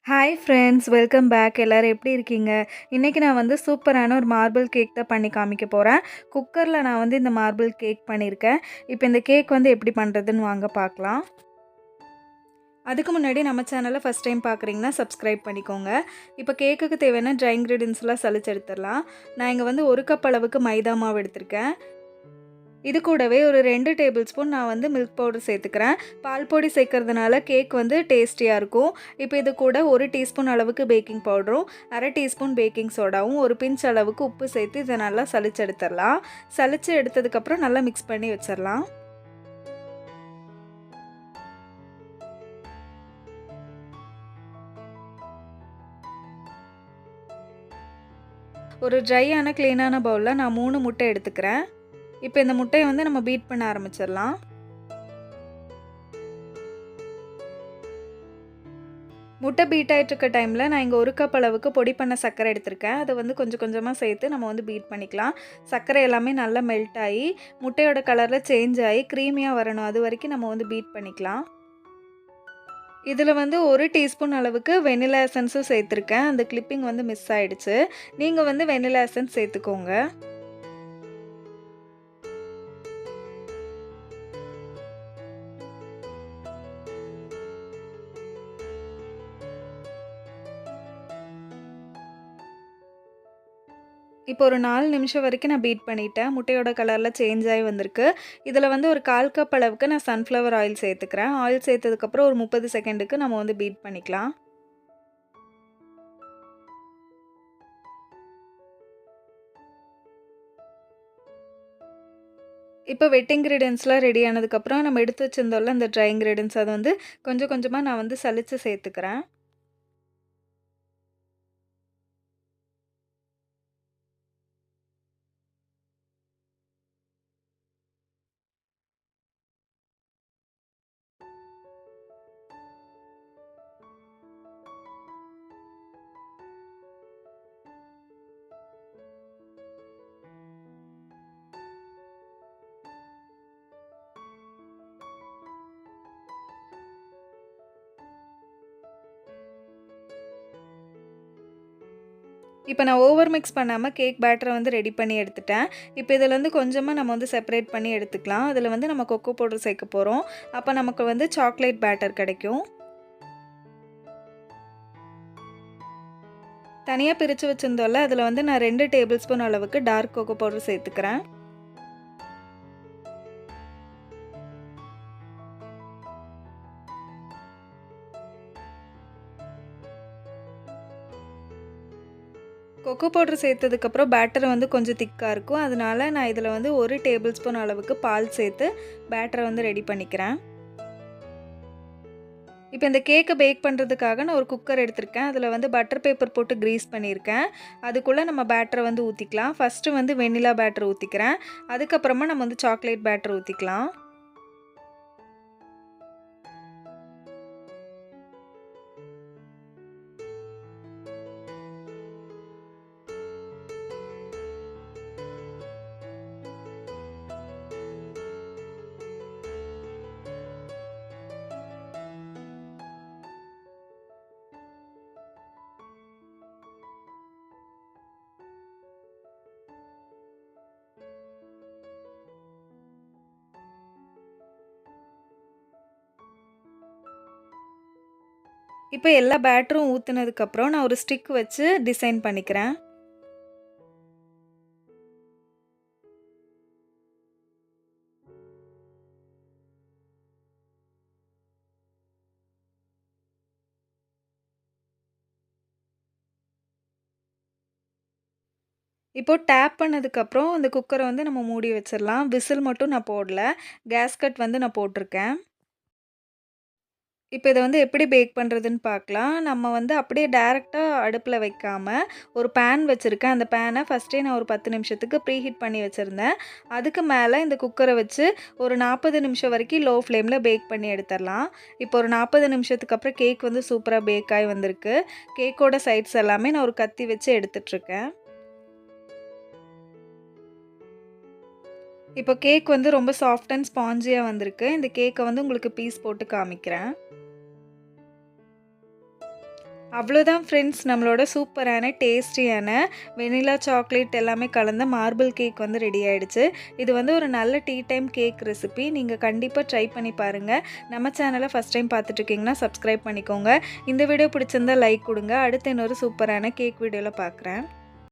Hi friends, welcome back. எல்லாரும் எப்படி இருக்கீங்க? இன்னைக்கு நான் வந்து சூப்பரான ஒரு மார்பிள் கேக் தான் பண்ணி காமிக்க போறேன். குக்கர்ல நான் வந்து இந்த மார்பிள் கேக் பண்ணியிருக்கேன். இப்போ இந்த கேக் வந்து எப்படி பண்ணுறதுன்னு வாங்க பார்க்கலாம். அதுக்கு முன்னாடி நம்ம சேனலை ஃபஸ்ட் டைம் பார்க்குறீங்கன்னா சப்ஸ்கிரைப் பண்ணிக்கோங்க. இப்போ கேக்குக்கு தேவையான ட்ரை இன்க்ரீடியன்ஸ்லாம் சலிச்சு எடுத்துடலாம். நான் இங்கே வந்து 1 கப் அளவுக்கு மைதா மாவு எடுத்திருக்கேன். இது கூடவே ஒரு 2 டேபிள் ஸ்பூன் நான் வந்து மில்க் பவுடர் சேர்த்துக்கிறேன். பால் பொடி சேர்க்கறதுனால கேக் வந்து டேஸ்டியாக இருக்கும். இப்போ இது கூட 1 டீஸ்பூன் அளவுக்கு பேக்கிங் பவுடரும், 1/2 டீஸ்பூன் பேக்கிங் சோடாவும், ஒரு பிஞ்ச் அளவுக்கு உப்பு சேர்த்து இதை நல்லா சலிச்சு எடுத்துடலாம். சலிச்சு எடுத்ததுக்கப்புறம் நல்லா மிக்ஸ் பண்ணி வச்சிடலாம். ஒரு ட்ரையான க்ளீனான பவுலில் நான் 3 முட்டை எடுத்துக்கிறேன். இப்போ இந்த முட்டையை வந்து நம்ம பீட் பண்ண ஆரம்பிச்சிடலாம். முட்டை பீட் ஆகிட்டு இருக்க டைமில் நான் இங்கே 1 கப் அளவுக்கு பொடி பண்ண சர்க்கரை எடுத்திருக்கேன். அதை வந்து கொஞ்சம் கொஞ்சமாக சேர்த்து நம்ம வந்து பீட் பண்ணிக்கலாம். சர்க்கரை எல்லாமே நல்லா மெல்ட் ஆகி முட்டையோட கலரில் சேஞ்ச் ஆகி க்ரீமியாக வரணும். அது வரைக்கும் நம்ம வந்து பீட் பண்ணிக்கலாம். இதில் வந்து 1 டீஸ்பூன் அளவுக்கு வெனிலா எசன்ஸும் சேர்த்துருக்கேன். அந்த கிளிப்பிங் வந்து மிஸ் ஆகிடுச்சு. நீங்கள் வந்து வெனிலா எசன்ஸ் சேர்த்துக்கோங்க. இப்போ ஒரு 4 நிமிஷம் வரைக்கும் நான் பீட் பண்ணிட்டேன். முட்டையோட கலரில் சேஞ்ச் ஆகி வந்திருக்கு. இதில் வந்து ஒரு 1/4 கப் அளவுக்கு நான் சன்ஃப்ளவர் ஆயில் சேர்த்துக்கிறேன். ஆயில் சேர்த்ததுக்கப்புறம் ஒரு 30 செகண்டுக்கு நம்ம வந்து பீட் பண்ணிக்கலாம். இப்போ வெட் இன்க்ரீடியன்ட்ஸ்லாம் ரெடி ஆனதுக்கப்புறம் நம்ம எடுத்து வச்சிருந்தோம்ல அந்த ட்ரை இன்க்ரீடியன்ட்ஸ் அதை வந்து கொஞ்சம் கொஞ்சமாக நான் வந்து சலிச்சு சேர்த்துக்கிறேன். இப்போ நான் ஓவர் மிக்ஸ் பண்ணாமல் கேக் பேட்டரை வந்து ரெடி பண்ணி எடுத்துட்டேன். இப்போ இதிலேருந்து கொஞ்சமாக நம்ம வந்து செப்பரேட் பண்ணி எடுத்துக்கலாம். அதில் வந்து நம்ம கொக்கோ பவுடர் சேர்க்க போகிறோம். அப்போ நமக்கு வந்து சாக்லேட் பேட்டர் கிடைக்கும். தனியாக பிரித்து வச்சுருந்தோம்ல, அதில் வந்து நான் 2 டேபிள் ஸ்பூன் அளவுக்கு டார்க் கொக்கோ பவுடர் சேர்த்துக்கிறேன். கொக்கோ பவுடர் சேர்த்ததுக்கப்புறம் பேட்டர் வந்து கொஞ்சம் திக்காக இருக்கும். அதனால நான் இதில் வந்து 1 டேபிள் ஸ்பூன் அளவுக்கு பால் சேர்த்து பேட்டரை வந்து ரெடி பண்ணிக்கிறேன். இப்போ இந்த கேக்கை பேக் பண்ணுறதுக்காக நான் ஒரு குக்கர் எடுத்திருக்கேன். அதில் வந்து பட்டர் பேப்பர் போட்டு க்ரீஸ் பண்ணியிருக்கேன். அதுக்குள்ளே நம்ம பேட்டரை வந்து ஊற்றிக்கலாம். ஃபஸ்ட்டு வந்து வெண்ணிலா பேட்டர் ஊற்றிக்கிறேன். அதுக்கப்புறமா நம்ம வந்து சாக்லேட் பேட்டர் ஊற்றிக்கலாம். இப்போ எல்லா பேட்டரும் ஊற்றுனதுக்கப்புறம் நான் ஒரு ஸ்டிக் வச்சு டிசைன் பண்ணிக்கிறேன். இப்போ டேப் பண்ணதுக்கப்புறம் இந்த குக்கரை வந்து நம்ம மூடி வச்சிடலாம். விசில் மட்டும் நான் போடல. கேஸ்கட் வந்து நான் போட்டிருக்கேன். இப்போ இத வந்து எப்படி பேக் பண்ணுறதுன்னு பார்க்கலாம். நம்ம வந்து அப்படியே டைரக்ட்டா அடுப்பில வைக்காம, ஒரு பேன் வச்சிருக்கேன். அந்த பேனை ஃபர்ஸ்ட்டே நான் ஒரு 10 நிமிஷத்துக்கு ப்ரீஹீட் பண்ணி வச்சிருந்தேன். அதுக்கு மேல இந்த குக்கரை வச்சு ஒரு 40 நிமிஷம் வரைக்கும் லோ ஃப்ளேமில பேக் பண்ணி எடுத்துரலாம். இப்போ ஒரு 40 நிமிஷத்துக்கு அப்புறம் கேக் வந்து சூப்பரா பேக் ஆகி வந்திருக்கு. கேக்கோட சைட்ஸ் எல்லாமே நான் ஒரு கத்தி வச்சு எடுத்துட்டுருக்கேன். இப்போ கேக் வந்து ரொம்ப சாஃப்ட் அண்ட் ஸ்பாஞ்சியா வந்திருக்கு. இந்த கேக்க வந்து உங்களுக்கு பீஸ் போட்டு காமிக்கிறேன். அவ்வளோதான் ஃப்ரெண்ட்ஸ், நம்மளோட சூப்பரான டேஸ்டியான வெனிலா சாக்லேட் எல்லாமே கலந்த மார்பிள் கேக் வந்து ரெடி ஆகிடுச்சு. இது வந்து ஒரு நல்ல டீ டைம் கேக் ரெசிபி. நீங்கள் கண்டிப்பாக ட்ரை பண்ணி பாருங்கள். நம்ம சேனலை ஃபஸ்ட் டைம் பார்த்துட்ருக்கீங்கன்னா சப்ஸ்கிரைப் பண்ணிக்கோங்க. இந்த வீடியோ பிடிச்சிருந்தால் லைக் கொடுங்க. அடுத்து இன்னொரு சூப்பரான கேக் வீடியோவில் பார்க்குறேன்.